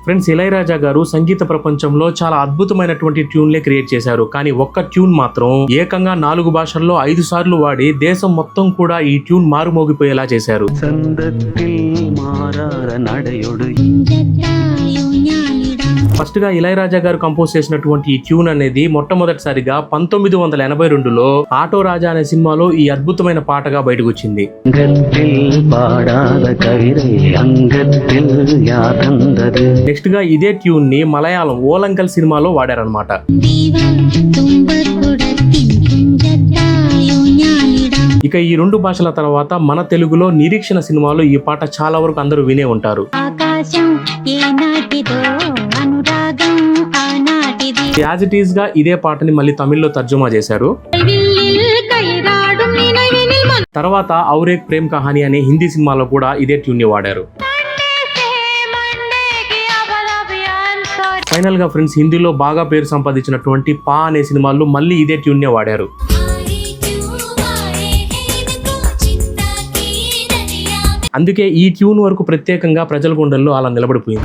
Friends, Ilaiyaraaja గారు సంగీత ప్రపంచంలో చాలా అద్భుతమైనటువంటి ట్యూన్లే క్రియేట్ చేశారు. కానీ ఒక్క ట్యూన్ మాత్రం ఏకంగా 4 భాషల్లో 5 సార్లు వాడి దేశం మొత్తం కూడా ఈ ట్యూన్ మారుమోగిపోయేలా చేశారు. ఫస్ట్ గా ఇళయరాజా గారు కంపోజ్ చేసినటువంటి ఈ ట్యూన్ అనేది మొట్టమొదటిసారిగా 1982లో ఆటో రాజా అనే సినిమాలో ఈ అద్భుతమైన పాటగా బయటకు వచ్చింది. నెక్స్ట్ గా ఇదే ట్యూన్ ని మలయాళం ఓలంకల్ సినిమాలో వాడారనమాట. ఇక ఈ 2 భాషల తర్వాత మన తెలుగులో నిరీక్షణ సినిమాలో ఈ పాట చాలా వరకు అందరూ వినే ఉంటారు. యాజ్ ఇట్ ఈస్ గా ఇదే పాటని మళ్ళీ తమిళ్లో తర్జుమా చేశారు. తర్వాత ఔరేక్ ప్రేమ్ కహాని అనే హిందీ సినిమాలో కూడా ఇదే ట్యూన్ ని వాడారు. ఫైనల్ గా ఫ్రెండ్స్, హిందీలో బాగా పేరు సంపాదించినటువంటి పా అనే సినిమాల్లో మళ్ళీ ఇదే ట్యూన్ నే వాడారు. అందుకే ఈ ట్యూన్ వరకు ప్రత్యేకంగా ప్రజల గుండెల్లో అలా నిలబడిపోయింది.